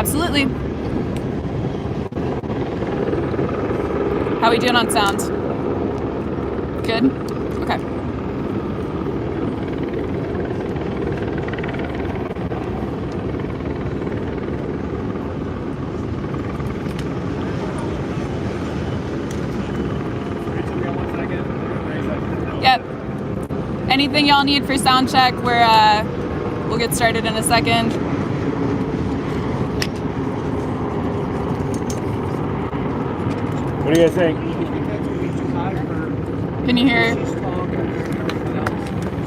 Absolutely. How are we doing on sound? Good? Okay. Yep. Anything y'all need for sound check? We'll get started in a second. What do you guys think? Can you hear?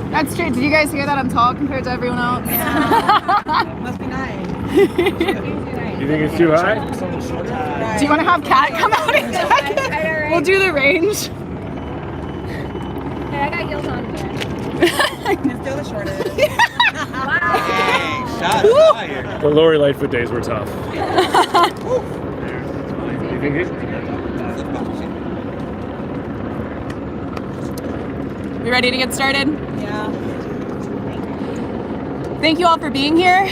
That's true. Did you guys hear that I'm tall compared to everyone else? Yeah. Must be nice. You think it's too high? Do you want to have Kat come out in a second? Right. We'll do the range. Hey, I got heels on here. It's still the shortest. Wow. Shot fire. The Lori Lightfoot days were tough. You think it? We ready to get started? Yeah. Thank you all for being here.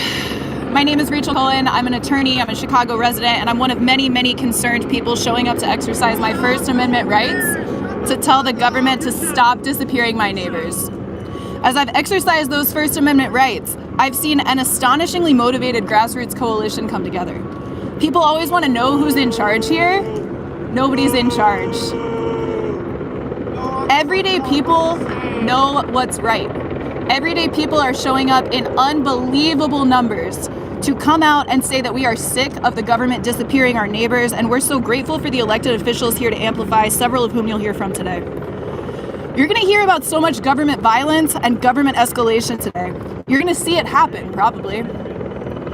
My name is Rachel Cullen. I'm an attorney, I'm a Chicago resident, and I'm one of many, many concerned people showing up to exercise my First Amendment rights to tell the government to stop disappearing my neighbors. As I've exercised those First Amendment rights, I've seen an astonishingly motivated grassroots coalition come together. People always want to know who's in charge here. Nobody's in charge. Everyday people know what's right. Everyday people are showing up in unbelievable numbers to come out and say that we are sick of the government disappearing our neighbors, and we're so grateful for the elected officials here to amplify, several of whom you'll hear from today. You're going to hear about so much government violence and government escalation today. You're going to see it happen, probably.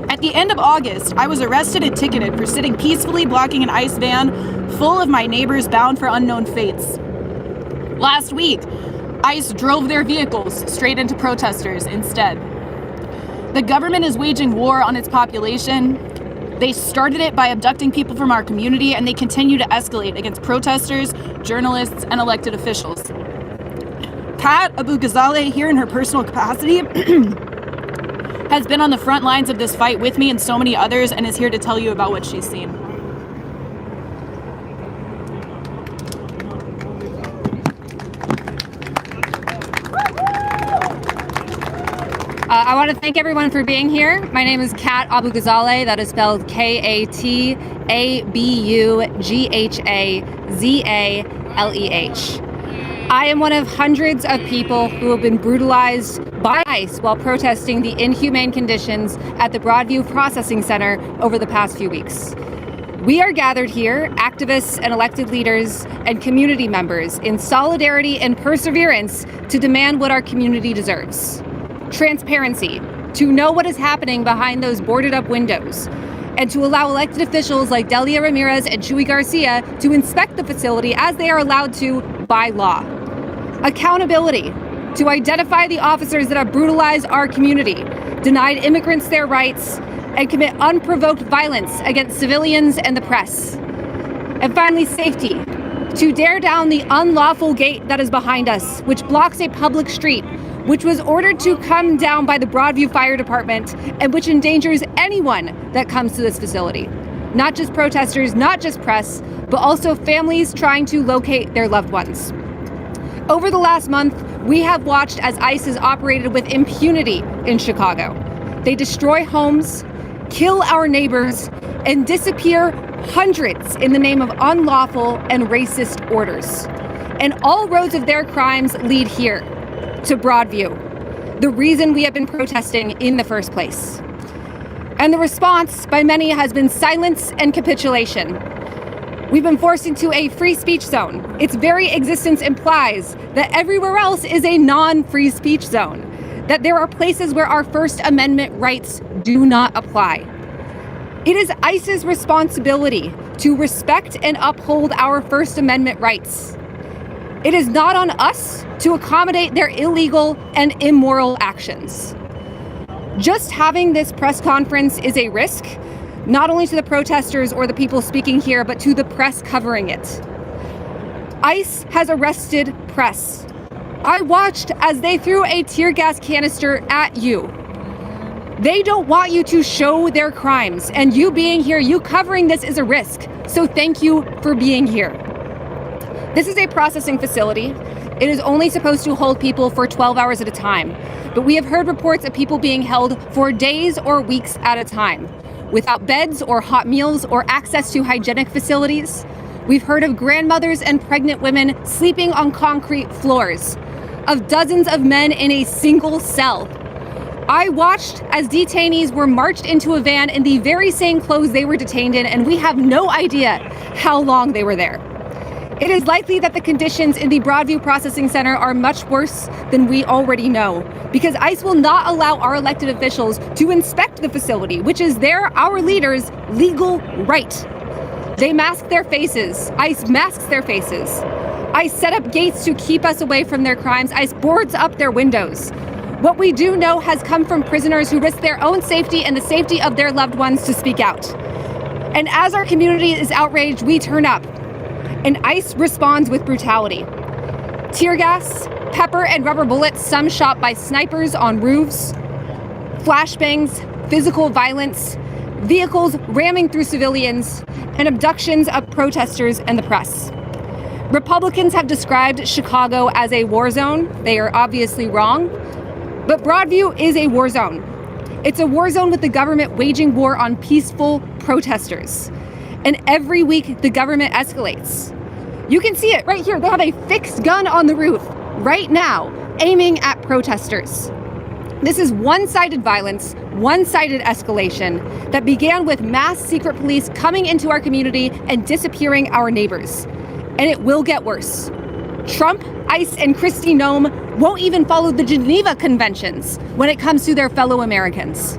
At the end of August, I was arrested and ticketed for sitting peacefully blocking an ICE van full of my neighbors bound for unknown fates. Last week, ICE drove their vehicles straight into protesters instead. The government is waging war on its population. They started it by abducting people from our community, and they continue to escalate against protesters, journalists, and elected officials. Kat Abu Ghazaleh, here in her personal capacity, has been on the front lines of this fight with me and so many others, and is here to tell you about what she's seen. I want to thank everyone for being here. My name is Kat Abu Ghazaleh. That is spelled K-A-T-A-B-U-G-H-A-Z-A-L-E-H. I am one of hundreds of people who have been brutalized by ICE while protesting the inhumane conditions at the Broadview Processing Center over the past few weeks. We are gathered here, activists and elected leaders and community members, in solidarity and perseverance to demand what our community deserves. Transparency, to know what is happening behind those boarded up windows, and to allow elected officials like Delia Ramirez and Chuy Garcia to inspect the facility as they are allowed to by law. Accountability, to identify the officers that have brutalized our community, denied immigrants their rights, and commit unprovoked violence against civilians and the press. And finally, safety, to tear down the unlawful gate that is behind us, which blocks a public street, which was ordered to come down by the Broadview Fire Department, and which endangers anyone that comes to this facility. Not just protesters, not just press, but also families trying to locate their loved ones. Over the last month, we have watched as ICE has operated with impunity in Chicago. They destroy homes, kill our neighbors, and disappear hundreds in the name of unlawful and racist orders. And all roads of their crimes lead here, to Broadview, the reason we have been protesting in the first place. And the response by many has been silence and capitulation. We've been forced into a free speech zone. Its very existence implies that everywhere else is a non-free speech zone, that there are places where our First Amendment rights do not apply. It is ICE's responsibility to respect and uphold our First Amendment rights. It is not on us to accommodate their illegal and immoral actions. Just having this press conference is a risk, not only to the protesters or the people speaking here, but to the press covering it. ICE has arrested press. I watched as they threw a tear gas canister at you. They don't want you to show their crimes, and you being here, you covering this is a risk. So thank you for being here. This is a processing facility. It is only supposed to hold people for 12 hours at a time, but we have heard reports of people being held for days or weeks at a time, without beds or hot meals or access to hygienic facilities. We've heard of grandmothers and pregnant women sleeping on concrete floors, of dozens of men in a single cell. I watched as detainees were marched into a van in the very same clothes they were detained in, and we have no idea how long they were there. It is likely that the conditions in the Broadview Processing Center are much worse than we already know, because ICE will not allow our elected officials to inspect the facility, which is our leaders' legal right. They mask their faces. ICE masks their faces. ICE set up gates to keep us away from their crimes. ICE boards up their windows. What we do know has come from prisoners who risk their own safety and the safety of their loved ones to speak out. And as our community is outraged, we turn up. And ICE responds with brutality. Tear gas, pepper and rubber bullets, some shot by snipers on roofs, flashbangs, physical violence, vehicles ramming through civilians, and abductions of protesters and the press. Republicans have described Chicago as a war zone. They are obviously wrong. But Broadview is a war zone. It's a war zone with the government waging war on peaceful protesters. And every week, the government escalates. You can see it right here. They have a fixed gun on the roof right now, aiming at protesters. This is one-sided violence, one-sided escalation that began with mass secret police coming into our community and disappearing our neighbors. And it will get worse. Trump, ICE, and Kristi Noem won't even follow the Geneva Conventions when it comes to their fellow Americans.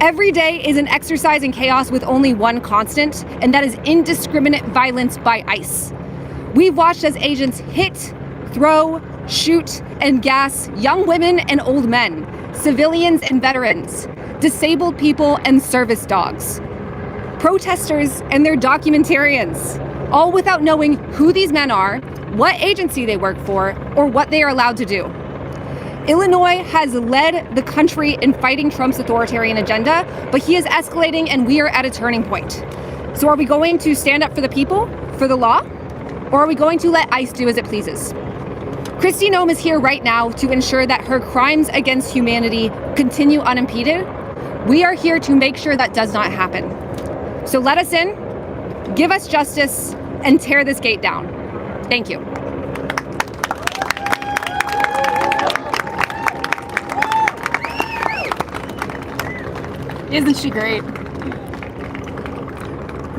Every day is an exercise in chaos with only one constant, and that is indiscriminate violence by ICE. We've watched as agents hit, throw, shoot, and gas young women and old men, civilians and veterans, disabled people and service dogs, protesters and their documentarians, all without knowing who these men are, what agency they work for, or what they are allowed to do. Illinois has led the country in fighting Trump's authoritarian agenda, but he is escalating and we are at a turning point. So are we going to stand up for the people, for the law, or are we going to let ICE do as it pleases? Kristi Noem is here right now to ensure that her crimes against humanity continue unimpeded. We are here to make sure that does not happen. So let us in, give us justice, and tear this gate down. Thank you. Isn't she great?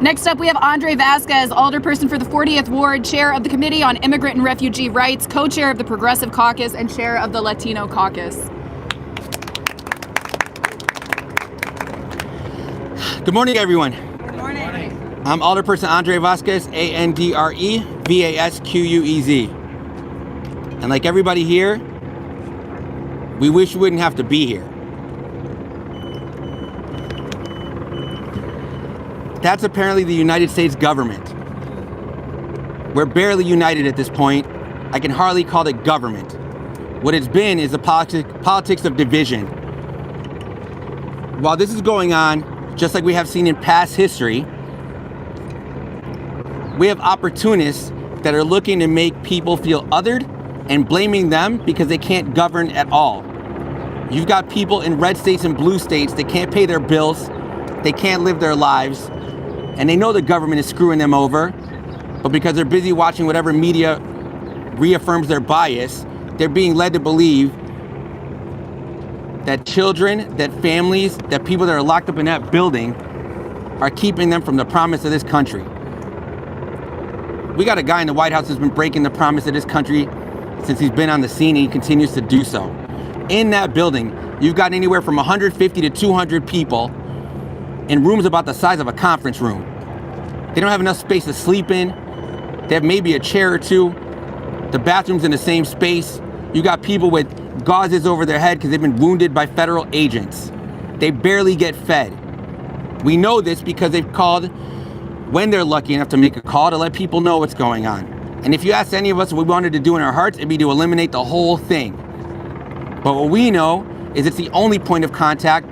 Next up, we have Andre Vasquez, alderperson for the 40th Ward, chair of the Committee on Immigrant and Refugee Rights, co-chair of the Progressive Caucus, and chair of the Latino Caucus. Good morning, everyone. Good morning. I'm alderperson Andre Vasquez, ANDRE-VASQUEZ. And like everybody here, we wish we wouldn't have to be here. That's apparently the United States government. We're barely united at this point. I can hardly call it government. What it's been is a politics of division. While this is going on, just like we have seen in past history, we have opportunists that are looking to make people feel othered and blaming them because they can't govern at all. You've got people in red states and blue states that can't pay their bills, they can't live their lives, and they know the government is screwing them over, but because they're busy watching whatever media reaffirms their bias, they're being led to believe that children, that families, that people that are locked up in that building are keeping them from the promise of this country. We got a guy in the White House who's been breaking the promise of this country since he's been on the scene, and he continues to do so. In that building, you've got anywhere from 150 to 200 people in rooms about the size of a conference room. They don't have enough space to sleep in. They have maybe a chair or two. The bathroom's in the same space. You got people with gauzes over their head because they've been wounded by federal agents. They barely get fed. We know this because they've called, when they're lucky enough to make a call, to let people know what's going on. And if you ask any of us what we wanted to do in our hearts, it'd be to eliminate the whole thing. But what we know is it's the only point of contact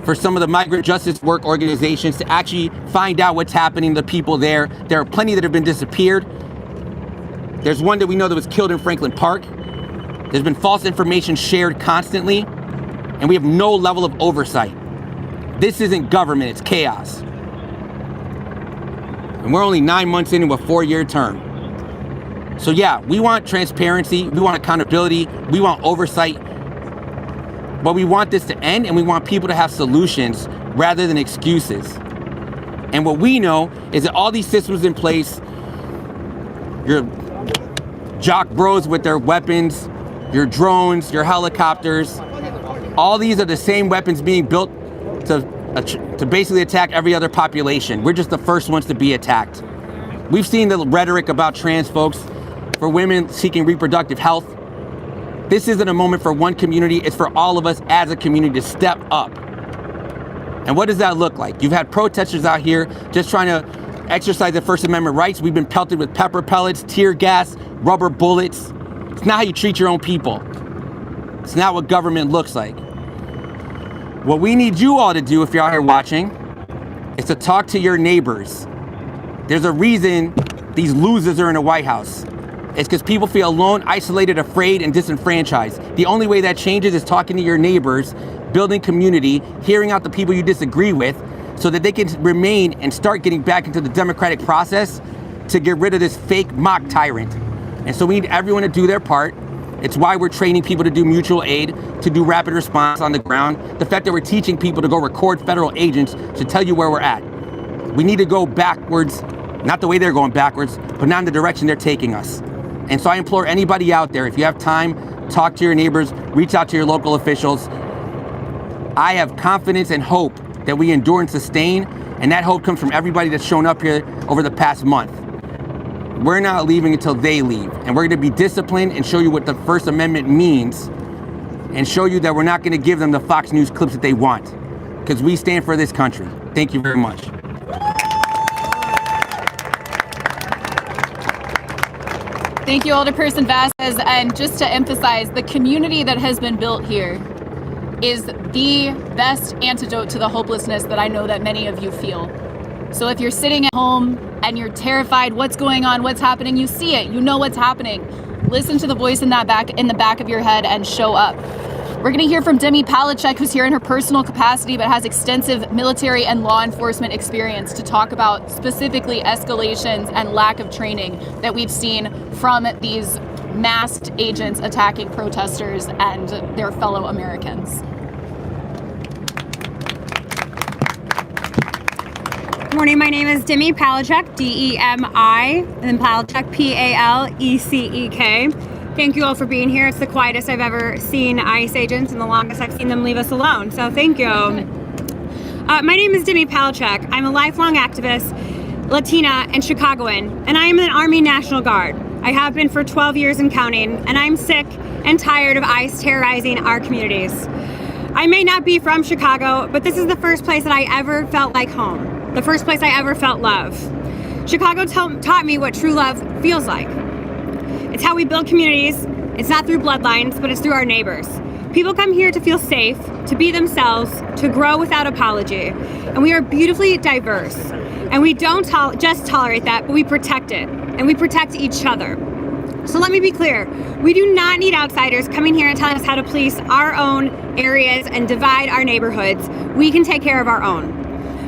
for some of the migrant justice work organizations to actually find out what's happening to people there. There are plenty that have been disappeared. There's one that we know that was killed in Franklin Park. There's been false information shared constantly, and we have no level of oversight. This isn't government, it's chaos. And we're only 9 months into a 4-year term. So yeah, we want transparency, we want accountability, we want oversight, but we want this to end, and we want people to have solutions rather than excuses. And what we know is that all these systems in place, your jock bros with their weapons, your drones, your helicopters, all these are the same weapons being built to basically attack every other population. We're just the first ones to be attacked. We've seen the rhetoric about trans folks, for women seeking reproductive health. This isn't a moment for one community, it's for all of us as a community to step up. And what does that look like? You've had protesters out here just trying to exercise their First Amendment rights. We've been pelted with pepper pellets, tear gas, rubber bullets. It's not how you treat your own people. It's not what government looks like. What we need you all to do, if you're out here watching, is to talk to your neighbors. There's a reason these losers are in the White House. It's because people feel alone, isolated, afraid, and disenfranchised. The only way that changes is talking to your neighbors, building community, hearing out the people you disagree with, so that they can remain and start getting back into the democratic process to get rid of this fake mock tyrant. And so we need everyone to do their part. It's why we're training people to do mutual aid, to do rapid response on the ground. The fact that we're teaching people to go record federal agents to tell you where we're at. We need to go backwards, not the way they're going backwards, but not in the direction they're taking us. And so I implore anybody out there, if you have time, talk to your neighbors, reach out to your local officials. I have confidence and hope that we endure and sustain, and that hope comes from everybody that's shown up here over the past month. We're not leaving until they leave, and we're gonna be disciplined and show you what the First Amendment means, and show you that we're not gonna give them the Fox News clips that they want, because we stand for this country. Thank you very much. Thank you, Alderperson Vasquez. And just to emphasize, the community that has been built here is the best antidote to the hopelessness that I know that many of you feel. So if you're sitting at home and you're terrified, what's going on, what's happening, you see it, you know what's happening. Listen to the voice in the back of your head and show up. We're going to hear from Demi Palachek, who's here in her personal capacity, but has extensive military and law enforcement experience to talk about specifically escalations and lack of training that we've seen from these masked agents attacking protesters and their fellow Americans. Good morning, my name is Demi Palachek, D-E-M-I, and then Palachek, P-A-L-E-C-E-K. Thank you all for being here. It's the quietest I've ever seen ICE agents and the longest I've seen them leave us alone. So thank you. My name is Demi Palachek. I'm a lifelong activist, Latina, and Chicagoan, and I am in the Army National Guard. I have been for 12 years and counting, and I'm sick and tired of ICE terrorizing our communities. I may not be from Chicago, but this is the first place that I ever felt like home. The first place I ever felt love. Chicago taught me what true love feels like. It's how we build communities. It's not through bloodlines, but it's through our neighbors. People come here to feel safe, to be themselves, to grow without apology. And we are beautifully diverse. And we don't just tolerate that, but we protect it. And we protect each other. So let me be clear. We do not need outsiders coming here and telling us how to police our own areas and divide our neighborhoods. We can take care of our own.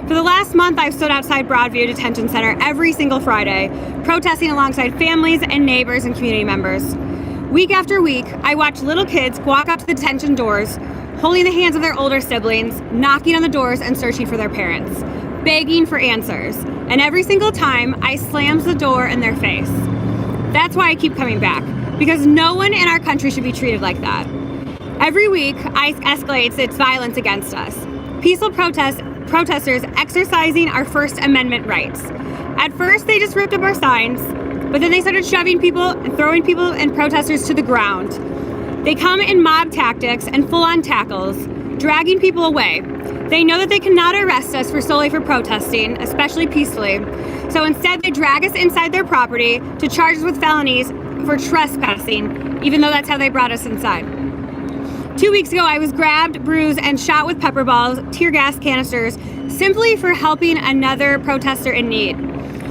For the last month, I've stood outside Broadview Detention Center every single Friday, protesting alongside families and neighbors and community members. Week after week, I watch little kids walk up to the detention doors, holding the hands of their older siblings, knocking on the doors and searching for their parents, begging for answers. And every single time, ICE slams the door in their face. That's why I keep coming back, because no one in our country should be treated like that. Every week, ICE escalates its violence against us. Peaceful protesters exercising our First Amendment rights. At first, they just ripped up our signs, but then they started shoving people and throwing people and protesters to the ground. They come in mob tactics and full-on tackles, dragging people away. They know that they cannot arrest us solely for protesting, especially peacefully. So instead, they drag us inside their property to charge us with felonies for trespassing, even though that's how they brought us inside. 2 weeks ago, I was grabbed, bruised, and shot with pepper balls, tear gas canisters, simply for helping another protester in need.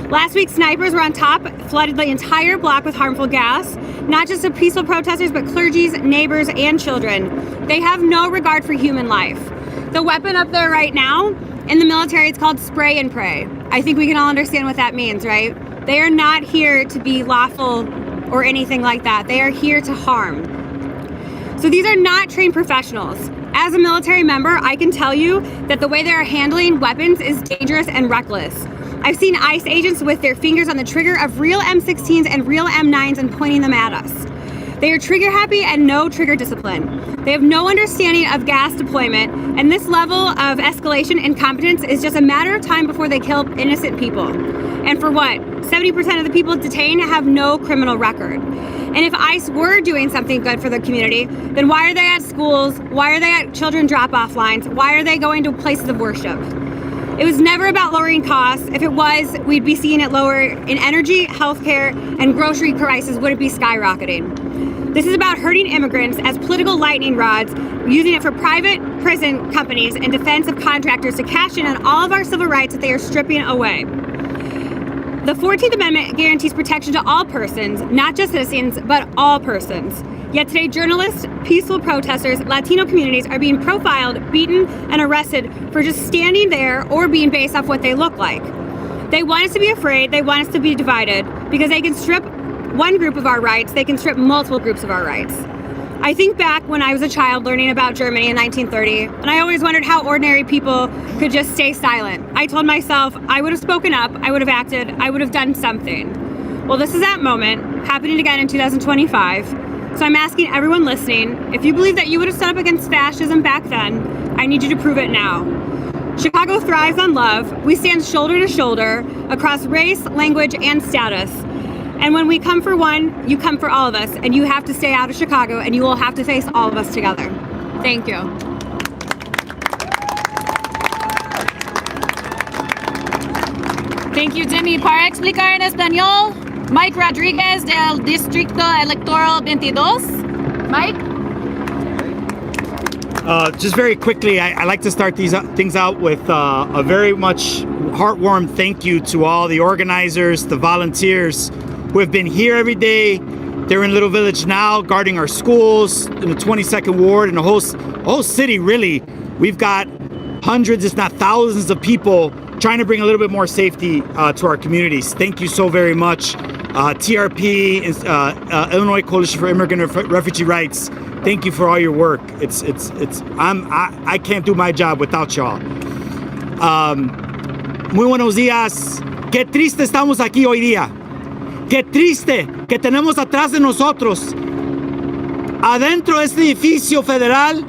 Last week, snipers were on top, flooded the entire block with harmful gas, not just of peaceful protesters, but clergies, neighbors, and children. They have no regard for human life. The weapon up there right now, in the military, it's called spray and pray. I think we can all understand what that means, right? They are not here to be lawful or anything like that. They are here to harm. So these are not trained professionals. As a military member, I can tell you that the way they are handling weapons is dangerous and reckless. I've seen ICE agents with their fingers on the trigger of real M16s and real M9s and pointing them at us. They are trigger happy and no trigger discipline. They have no understanding of gas deployment, and this level of escalation and competence is just a matter of time before they kill innocent people. And for what? 70% of the people detained have no criminal record. And if ICE were doing something good for the community, then why are they at schools? Why are they at children drop-off lines? Why are they going to places of worship? It was never about lowering costs. If it was, we'd be seeing it lower in energy, healthcare, and grocery prices wouldn't be skyrocketing. This is about hurting immigrants as political lightning rods, using it for private prison companies and defensive contractors to cash in on all of our civil rights that they are stripping away. The 14th Amendment guarantees protection to all persons, not just citizens, but all persons. Yet today, journalists, peaceful protesters, Latino communities are being profiled, beaten, and arrested for just standing there or being based off what they look like. They want us to be afraid, they want us to be divided, because they can strip one group of our rights, they can strip multiple groups of our rights. I think back when I was a child learning about Germany in 1930, and I always wondered how ordinary people could just stay silent. I told myself I would have spoken up, I would have acted, I would have done something. Well, this is that moment, happening again in 2025. So I'm asking everyone listening, if you believe that you would have stood up against fascism back then, I need you to prove it now. Chicago thrives on love. We stand shoulder to shoulder across race, language, and status. And when we come for one, you come for all of us, and you have to stay out of Chicago, and you will have to face all of us together. Thank you. Thank you, Demi. Para explicar en español, Mike Rodriguez del Distrito Electoral 22. Mike? Just very quickly, I like to start these things out with a very much heartwarming thank you to all the organizers, the volunteers who have been here every day. They're in Little Village now, guarding our schools in the 22nd Ward and the whole city, really. We've got hundreds, if not thousands of people trying to bring a little bit more safety to our communities. Thank you so very much. TRP, Illinois Coalition for Immigrant and Refugee Rights. Thank you for all your work. I can't do my job without y'all. Muy buenos días. Qué triste estamos aquí hoy día. Qué triste que tenemos atrás de nosotros, adentro de este edificio federal,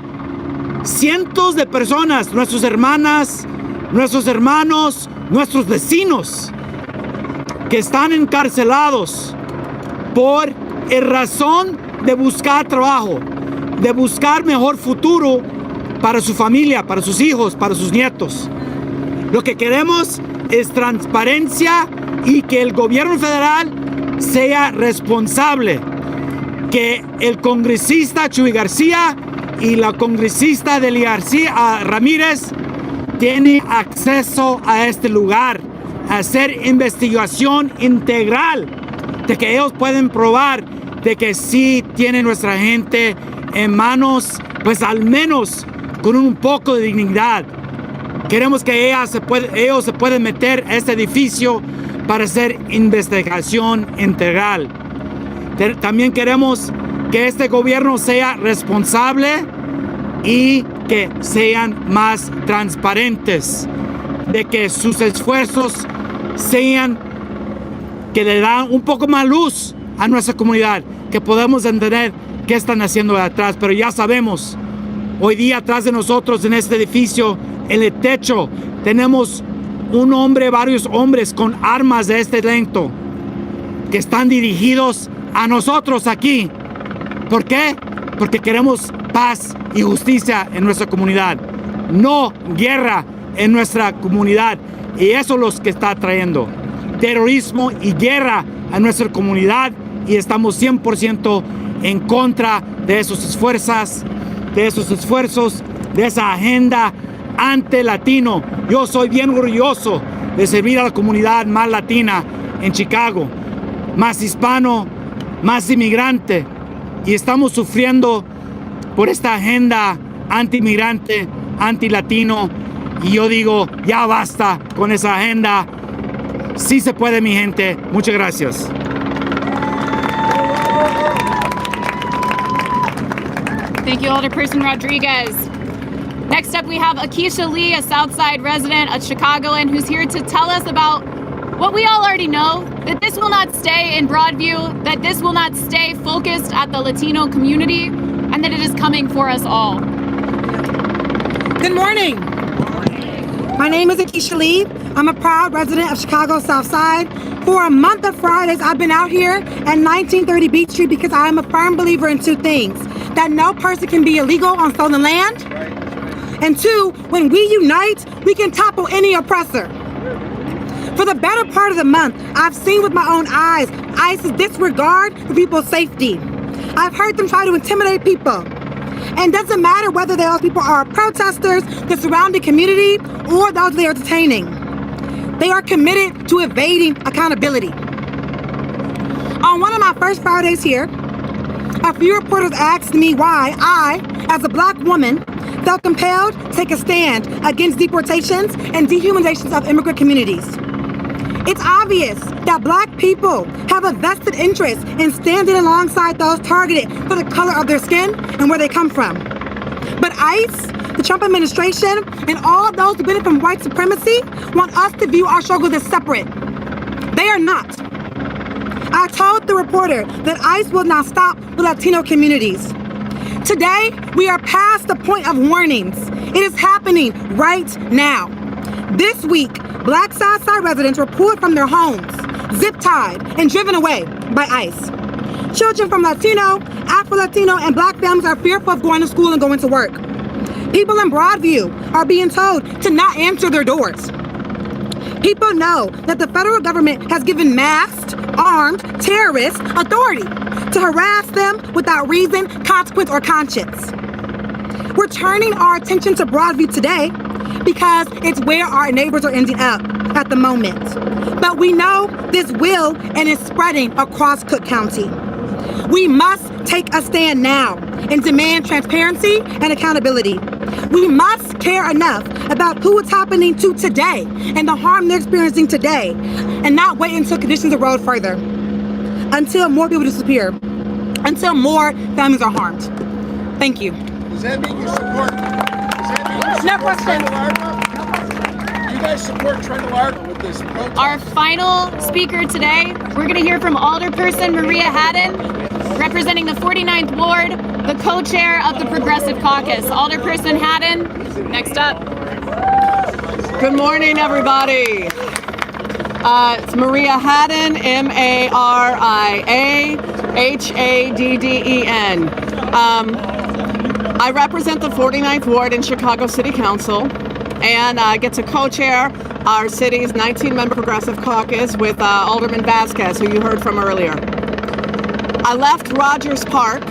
cientos de personas, nuestras hermanas, nuestros hermanos, nuestros vecinos, que están encarcelados por razón de buscar trabajo, de buscar mejor futuro para su familia, para sus hijos, para sus nietos. Lo que queremos es transparencia y que el gobierno federal sea responsable, que el congresista Chuy García y la congresista Delia García Ramírez tienen acceso a este lugar, a hacer investigación integral, de que ellos pueden probar de que sí tiene nuestra gente en manos, pues al menos con un poco de dignidad. Queremos que ellos se pueden meter a este edificio para hacer investigación integral. También queremos que este gobierno sea responsable y que sean más transparentes, de que sus esfuerzos sean, que le dan un poco más luz a nuestra comunidad, que podamos entender qué están haciendo de atrás. Pero ya sabemos, hoy día atrás de nosotros en este edificio, en el techo, tenemos varios hombres con armas de este lengto que están dirigidos a nosotros aquí. ¿Por qué? Porque queremos paz y justicia en nuestra comunidad, no guerra en nuestra comunidad. Y eso es lo que está trayendo terrorismo y guerra a nuestra comunidad, y estamos 100% en contra de esas fuerzas de esos esfuerzos, de esa agenda anti-latino. Yo soy bien orgulloso de servir a la comunidad más latina en Chicago, más hispano, más inmigrante, y estamos sufriendo por esta agenda anti-inmigrante, anti-latino, y yo digo, ya basta con esa agenda. Sí se puede, mi gente. Muchas gracias. Thank you, Alderperson Rodriguez. Next up, we have Akeisha Lee, a Southside resident, a Chicagoan, who's here to tell us about what we all already know, that this will not stay in Broadview, that this will not stay focused at the Latino community, and that it is coming for us all. Good morning. My name is Akeisha Lee. I'm a proud resident of Chicago Southside. For a month of Fridays, I've been out here at 1930 Beach Street because I am a firm believer in two things: that no person can be illegal on stolen land, and two, when we unite, we can topple any oppressor. For the better part of the month, I've seen with my own eyes ICE's disregard for people's safety. I've heard them try to intimidate people. And it doesn't matter whether those people are protesters, the surrounding community, or those they are detaining. They are committed to evading accountability. On one of my first Fridays here, a few reporters asked me why I, as a Black woman, felt compelled to take a stand against deportations and dehumanizations of immigrant communities. It's obvious that Black people have a vested interest in standing alongside those targeted for the color of their skin and where they come from. But ICE, the Trump administration, and all those who benefit from white supremacy want us to view our struggles as separate. They are not. I told the reporter that ICE will not stop with Latino communities. Today, we are past the point of warnings. It is happening right now. This week, Black Southside residents were pulled from their homes, zip-tied, and driven away by ICE. Children from Latino, Afro-Latino, and Black families are fearful of going to school and going to work. People in Broadview are being told to not answer their doors. People know that the federal government has given masked, armed terrorists authority to harass them without reason, consequence, or conscience. We're turning our attention to Broadview today because it's where our neighbors are ending up at the moment. But we know this will and is spreading across Cook County. We must take a stand now and demand transparency and accountability. We must care enough about who it's happening to today and the harm they're experiencing today, and not wait until conditions erode further, until more people disappear, until more families are harmed. Thank you. Does that mean you support? No question. You guys support Trent Alardo with this protest? Our final speaker today, we're going to hear from Alderperson Maria Haddon, representing the 49th Ward, the co-chair of the Progressive Caucus. Alderperson Haddon, next up. Good morning, everybody. It's Maria Haddon, M-A-R-I-A-H-A-D-D-E-N. I represent the 49th Ward in Chicago City Council, and I get to co-chair our city's 19-member Progressive Caucus with Alderman Vasquez, who you heard from earlier. I left Rogers Park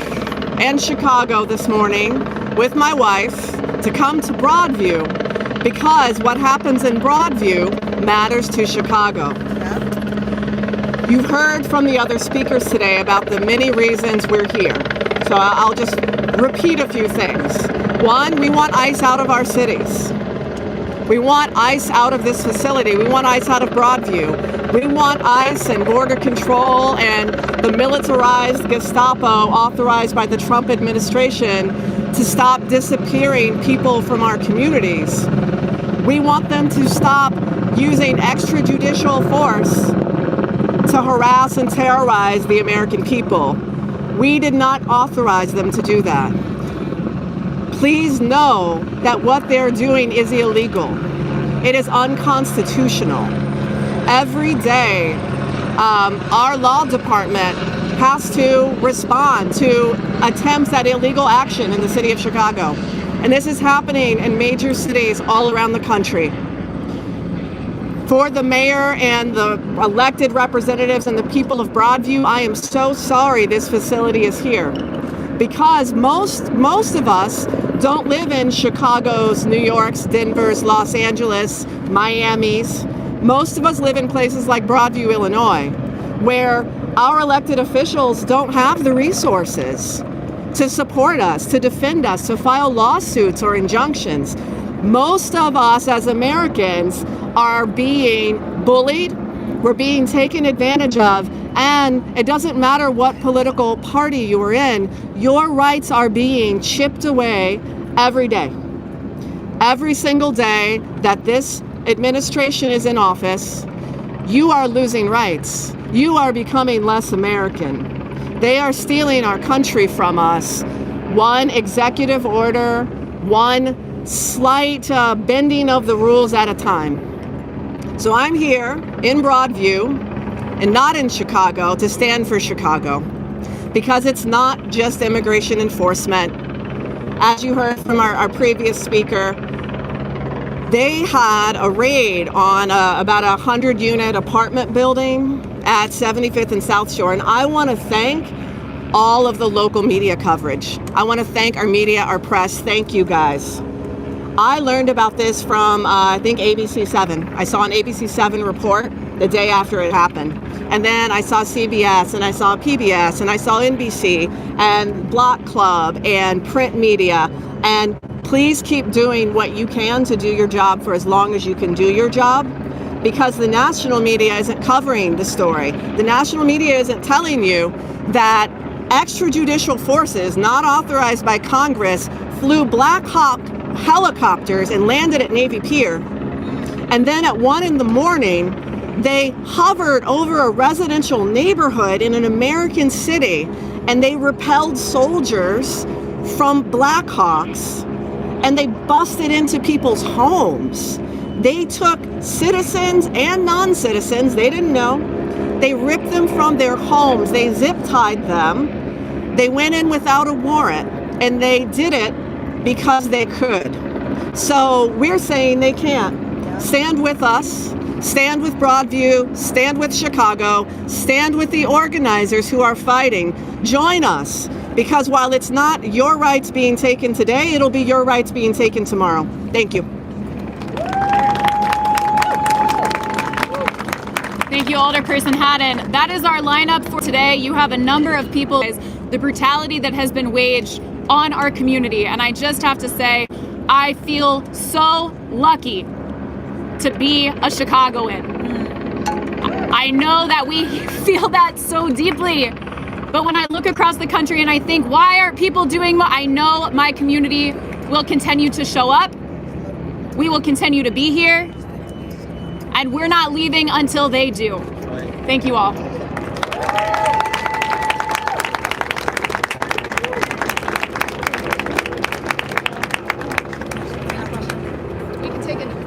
and Chicago this morning with my wife to come to Broadview because what happens in Broadview matters to Chicago. You've heard from the other speakers today about the many reasons we're here. So I'll just repeat a few things. One, we want ICE out of our cities. We want ICE out of this facility. We want ICE out of Broadview. We want ICE and border control and the militarized Gestapo authorized by the Trump administration to stop disappearing people from our communities. We want them to stop using extrajudicial force to harass and terrorize the American people. We did not authorize them to do that. Please know that what they're doing is illegal. It is unconstitutional. Every day, our law department has to respond to attempts at illegal action in the city of Chicago. And this is happening in major cities all around the country. For the mayor and the elected representatives and the people of Broadview, I am so sorry this facility is here. because most of us don't live in Chicago's, New York's, Denver's, Los Angeles, Miami's. Most of us live in places like Broadview, Illinois, where our elected officials don't have the resources to support us, to defend us, to file lawsuits or injunctions. Most of us as Americans are being bullied, we're being taken advantage of, and it doesn't matter what political party you are in, your rights are being chipped away every day. Every single day that this administration is in office, you are losing rights. You are becoming less American. They are stealing our country from us. One executive order, one slight bending of the rules at a time. So I'm here in Broadview and not in Chicago to stand for Chicago, because it's not just immigration enforcement. As you heard from our previous speaker, they had a raid on about a 100-unit apartment building at 75th and South Shore, and I want to thank all of the local media coverage. I want to thank our media, our press. Thank you guys. I learned about this from, I think, ABC7. I saw an ABC7 report the day after it happened. And then I saw CBS, and I saw PBS, and I saw NBC, and Block Club, and print media. And please keep doing what you can to do your job for as long as you can do your job, because the national media isn't covering the story. The national media isn't telling you that extrajudicial forces not authorized by Congress flew Black Hawk helicopters and landed at Navy Pier. And then at 1 a.m, they hovered over a residential neighborhood in an American city, and they repelled soldiers from Black Hawks, and they busted into people's homes. They took citizens and non-citizens, they didn't know. They ripped them from their homes. They zip-tied them. They went in without a warrant, and they did it because they could. So we're saying they can't. Stand with us. Stand with Broadview. Stand with Chicago. Stand with the organizers who are fighting. Join us, because while it's not your rights being taken today, it'll be your rights being taken tomorrow. Thank you. Thank you, Alderperson Haddon. That is our lineup for today. You have a number of people, the brutality that has been waged on our community. And I just have to say, I feel so lucky to be a Chicagoan. I know that we feel that so deeply, but when I look across the country and I think, why aren't people doing what I know my community will continue to show up? We will continue to be here, and we're not leaving until they do. Thank you all. We can take it.